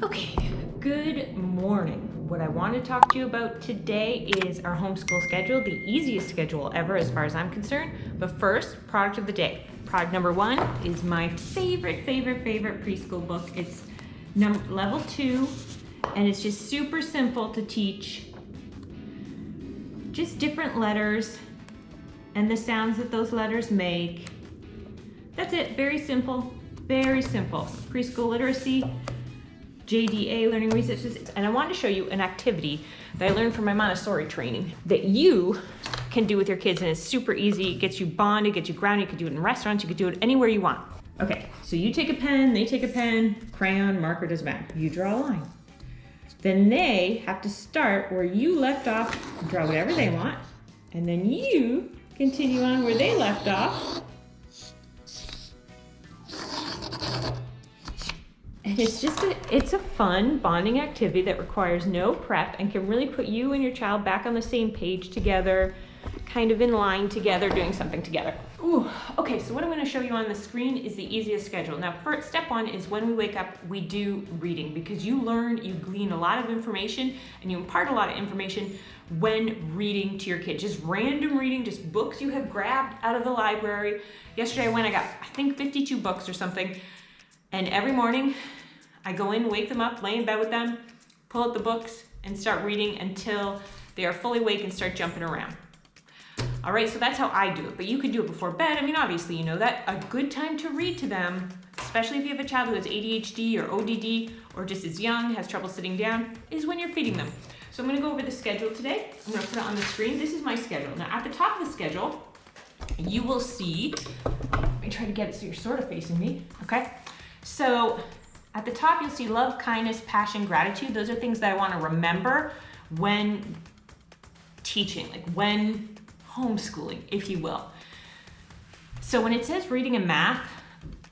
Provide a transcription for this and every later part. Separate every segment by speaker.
Speaker 1: Okay, good morning. What I want to talk to you about today is our homeschool schedule, the easiest schedule ever as far as I'm concerned. But first, product of the day. Product number one is my favorite preschool book. It's level 2, and it's just super simple to teach. Just different letters and the sounds that those letters make. That's it, very simple, very simple. Preschool literacy, JDA, learning resources. And I wanted to show you an activity that I learned from my Montessori training that you can do with your kids, and it's super easy. It gets you bonded, gets you grounded. You can do it in restaurants, you can do it anywhere you want. Okay, so you take a pen, they take a pen, crayon, marker, doesn't matter. You draw a line. Then they have to start where you left off, draw whatever they want, and then you continue on where they left off. And it's a fun bonding activity that requires no prep and can really put you and your child back on the same page together, kind of in line together, doing something together. Ooh, okay, so what I'm gonna show you on the screen is the easiest schedule. Now, first, step one is when we wake up, we do reading, because you glean a lot of information and you impart a lot of information when reading to your kids. Just random reading, just books you have grabbed out of the library. Yesterday I got, I think 52 books or something. And every morning I go in, wake them up, lay in bed with them, pull out the books and start reading until they are fully awake and start jumping around. All right, so that's how I do it, but you could do it before bed. I mean, obviously, you know that. A good time to read to them, especially if you have a child who has ADHD or ODD or just is young, has trouble sitting down, is when you're feeding them. So I'm gonna go over the schedule today. I'm gonna put it on the screen. This is my schedule. Now, at the top of the schedule, you will see, let me try to get it so you're sort of facing me, okay? So at the top, you'll see love, kindness, passion, gratitude. Those are things that I want to remember when teaching, like when homeschooling, if you will. So when it says reading and math,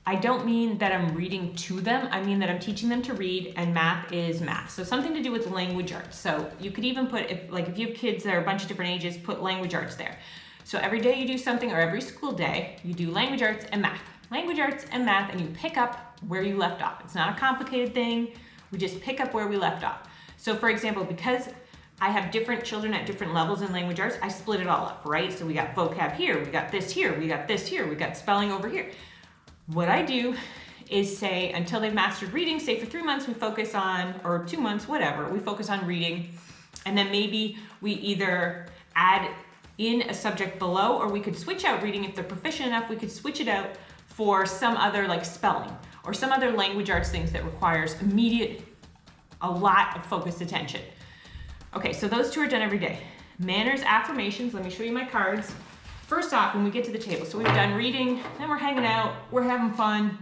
Speaker 1: I don't mean that I'm reading to them. I mean that I'm teaching them to read, and math is math. So something to do with language arts. So you could even put, if you have kids that are a bunch of different ages, put language arts there. So every day you do something, or every school day, you do language arts and math. Language arts and math, and you pick up where you left off. It's not a complicated thing. We just pick up where we left off. So for example, because I have different children at different levels in language arts, I split it all up, right? So we got vocab here, we got this here, we got this here, we got spelling over here. What I do is say, until they've mastered reading, say for 3 months we focus on, or 2 months, whatever, we focus on reading. And then maybe we either add in a subject below, or we could switch out reading. If they're proficient enough, we could switch it out for some other, like spelling or some other language arts things that requires a lot of focused attention. Okay, so those two are done every day. Manners, affirmations, let me show you my cards. First off, when we get to the table, so we've done reading, then we're hanging out, we're having fun.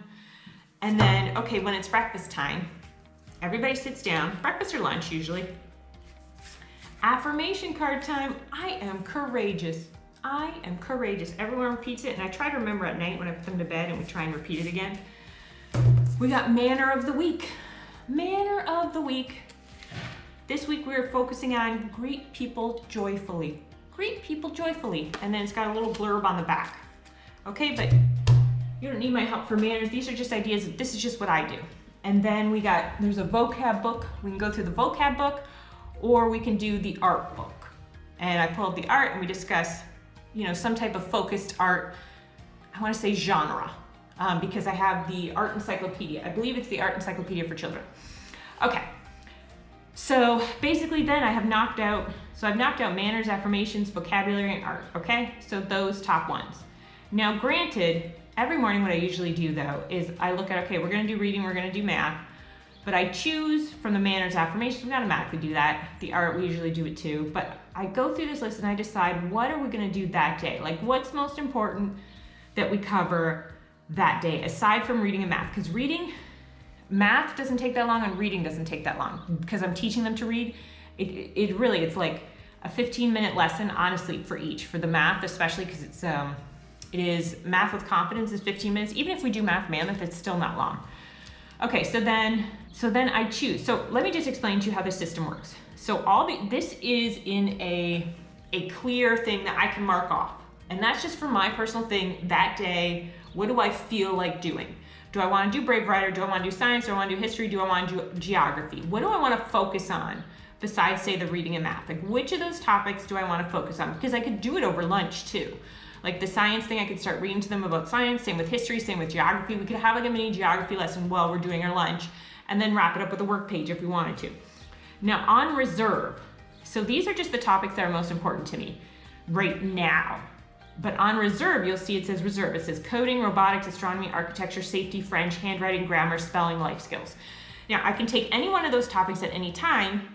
Speaker 1: And then, okay, when it's breakfast time, everybody sits down, breakfast or lunch usually. Affirmation card time. I am courageous. I am courageous. Everyone repeats it, and I try to remember at night when I put them to bed, and we try and repeat it again. We got manner of the week. Manner of the week. This week we're focusing on greet people joyfully. Greet people joyfully. And then it's got a little blurb on the back. Okay, but you don't need my help for manners. These are just ideas. This is just what I do. And then there's a vocab book. We can go through the vocab book, or we can do the art book. And I pull up the art and we discuss, some type of focused art, I want to say genre, because I have the art encyclopedia. I believe it's the art encyclopedia for children. Okay, so basically then I've knocked out manners, affirmations, vocabulary, and art, okay? So those top ones. Now granted, every morning what I usually do though is I look at, okay, we're gonna do reading, we're gonna do math, but I choose from the manners, affirmations, we automatically do that. The art, we usually do it too, but I go through this list and I decide what are we gonna do that day? Like what's most important that we cover that day, aside from reading and math? Because math doesn't take that long and reading doesn't take that long. Because I'm teaching them to read, it's like a 15-minute lesson, honestly, for each. For the math, especially because it is math with confidence is 15 minutes. Even if we do math, it's still not long. Okay, so then I choose. So let me just explain to you how the system works. So this is in a clear thing that I can mark off. And that's just for my personal thing that day. What do I feel like doing? Do I want to do Brave Writer? Do I want to do science? Do I want to do history? Do I want to do geography? What do I want to focus on besides, say, the reading and math? Like, which of those topics do I want to focus on? Because I could do it over lunch too. Like the science thing, I could start reading to them about science, same with history, same with geography. We could have like a mini geography lesson while we're doing our lunch and then wrap it up with a work page if we wanted to. Now on reserve, so these are just the topics that are most important to me right now. But on reserve, you'll see it says reserve. It says coding, robotics, astronomy, architecture, safety, French, handwriting, grammar, spelling, life skills. Now I can take any one of those topics at any time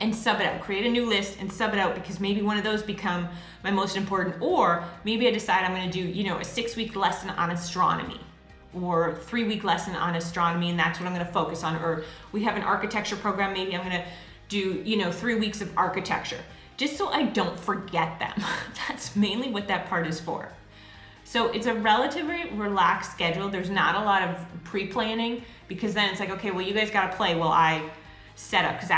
Speaker 1: and sub it out, create a new list and sub it out, because maybe one of those become my most important, or maybe I decide I'm going to do, a 6-week lesson on astronomy or 3-week lesson on astronomy, and that's what I'm going to focus on. Or we have an architecture program, maybe I'm going to do, 3 weeks of architecture, just so I don't forget them. That's mainly what that part is for. So it's a relatively relaxed schedule. There's not a lot of pre-planning, because then it's like, okay, well, you guys got to play while I set up. Because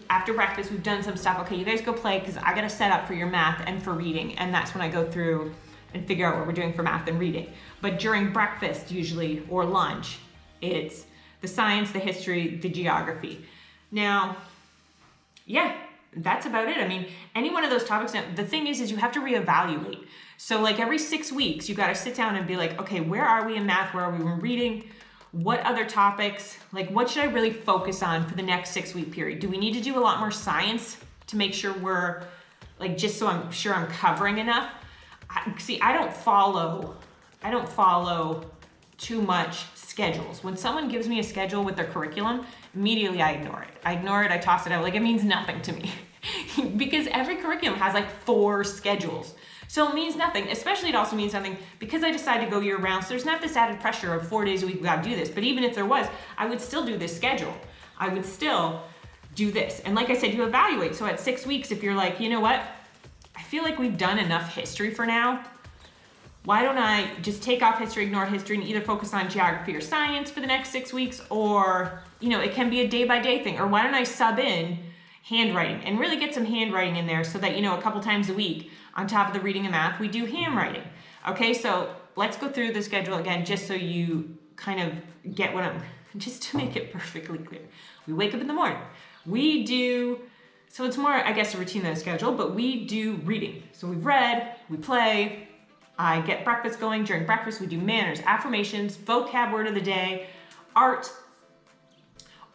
Speaker 1: after breakfast, we've done some stuff. Okay, you guys go play, because I got to set up for your math and for reading. And that's when I go through and figure out what we're doing for math and reading. But during breakfast usually, or lunch, it's the science, the history, the geography. Now, yeah, that's about it. I mean, any one of those topics. Now, the thing is you have to reevaluate. So like every 6 weeks, you got to sit down and be like, okay, where are we in math? Where are we in reading? What other topics, like what should I really focus on for the next 6-week period? Do we need to do a lot more science to make sure we're like, just so I'm sure I'm covering enough? I don't follow too much schedules. When someone gives me a schedule with their curriculum, immediately I ignore it. I toss it out, like it means nothing to me. Because every curriculum has like 4 schedules. So it means nothing, especially it also means nothing because I decided to go year round. So there's not this added pressure of 4 days a week, we gotta do this. But even if there was, I would still do this schedule. I would still do this. And like I said, you evaluate. So at 6 weeks, if you're like, you know what? I feel like we've done enough history for now. Why don't I just take off history, ignore history, and either focus on geography or science for the next 6 weeks, or, it can be a day-by-day thing. Or why don't I sub in handwriting and really get some handwriting in there so that, a couple times a week on top of the reading and math, we do handwriting. Okay, so let's go through the schedule again, just so you kind of get what just to make it perfectly clear. We wake up in the morning. So it's more, I guess, a routine than a schedule, but we do reading. So we've read, we play, I get breakfast going. During breakfast, we do manners, affirmations, vocab word of the day, art,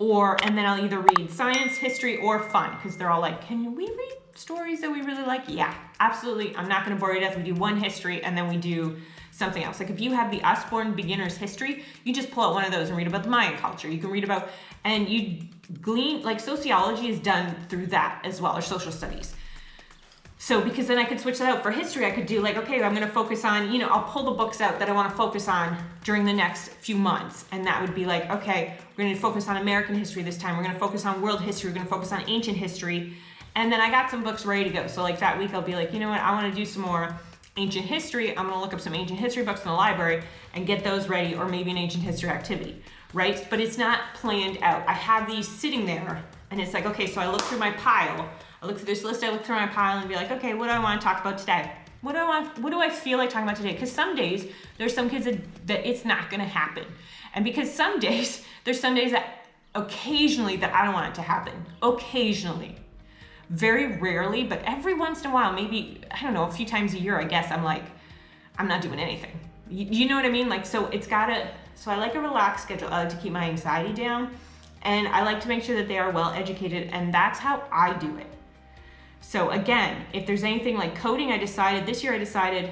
Speaker 1: and then I'll either read science, history, or fun, because they're all like, can we read stories that we really like? Yeah, absolutely. I'm not going to bore you to death. We do one history, and then we do something else. Like if you have the Usborne Beginner's History, you just pull out one of those and read about the Mayan culture. You can read about, and you glean, like sociology is done through that as well, or social studies. So because then I could switch that out. For history, I could do like, okay, I'm going to focus on, I'll pull the books out that I want to focus on during the next few months. And that would be like, okay, we're going to focus on American history this time. We're going to focus on world history. We're going to focus on ancient history. And then I got some books ready to go. So like that week, I'll be like, you know what? I want to do some more ancient history. I'm going to look up some ancient history books in the library and get those ready, or maybe an ancient history activity, right? But it's not planned out. I have these sitting there and it's like, okay, so I look through my pile. I look through this list, I look through my pile and be like, okay, what do I want to talk about today? What do I feel like talking about today? Because some days, there's some kids that it's not going to happen. And because there's some days that occasionally that I don't want it to happen. Occasionally. Very rarely, but every once in a while, maybe, I don't know, a few times a year, I guess, I'm like, I'm not doing anything. You know what I mean? Like, so I like a relaxed schedule. I like to keep my anxiety down. And I like to make sure that they are well educated. And that's how I do it. So again, if there's anything like coding, this year I decided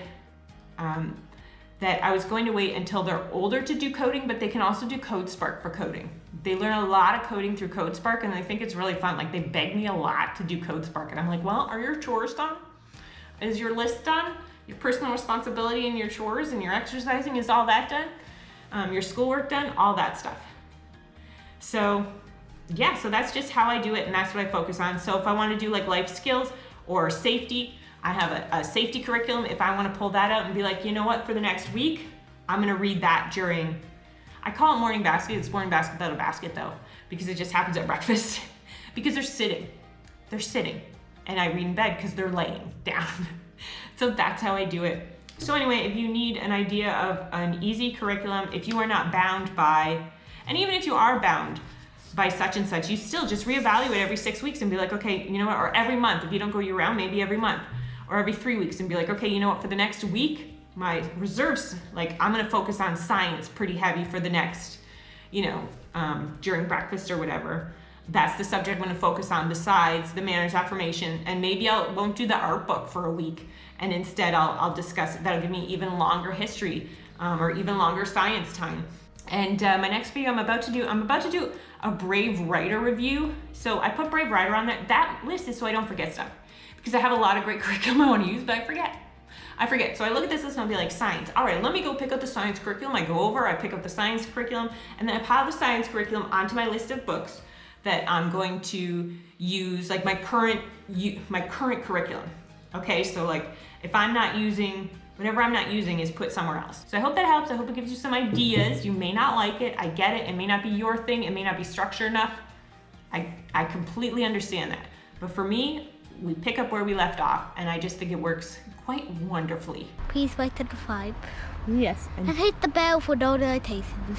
Speaker 1: that I was going to wait until they're older to do coding, but they can also do CodeSpark for coding. They learn a lot of coding through CodeSpark and I think it's really fun. Like they beg me a lot to do CodeSpark and I'm like, well, are your chores done? Is your list done? Your personal responsibility and your chores and your exercising, is all that done? Your schoolwork done? All that stuff. So yeah, so that's just how I do it and that's what I focus on. So if I want to do like life skills or safety, I have a safety curriculum. If I want to pull that out and be like, you know what, for the next week, I'm going to read that during, I call it morning basket. It's morning basket without a basket though, because it just happens at breakfast because they're sitting and I read in bed because they're laying down. So that's how I do it. So anyway, if you need an idea of an easy curriculum, if you are not bound by, and even if you are bound by such and such, you still just reevaluate every 6 weeks and be like, okay, you know what, or every month, if you don't go year round, maybe every month, or every 3 weeks, and be like, okay, you know what, for the next week, my reserves, like I'm gonna focus on science pretty heavy for the next, during breakfast or whatever. That's the subject I'm gonna focus on besides the manners affirmation, and maybe I won't do the art book for a week, and instead I'll discuss it. That'll give me even longer history or even longer science time. And my next video I'm about to do a Brave Writer review. So I put Brave Writer on there. That list is so I don't forget stuff, because I have a lot of great curriculum I want to use, but I forget. So I look at this list and I'll be like, science. All right, let me go pick up the science curriculum. I go over, I pick up the science curriculum, and then I pile the science curriculum onto my list of books that I'm going to use, like my current curriculum. Okay, so like if I'm not using, whatever I'm not using is put somewhere else. So I hope that helps. I hope it gives you some ideas. You may not like it. I get it. It may not be your thing. It may not be structured enough. I completely understand that. But for me, we pick up where we left off, and I just think it works quite wonderfully.
Speaker 2: Please like and subscribe.
Speaker 1: Yes.
Speaker 2: And hit the bell for notifications.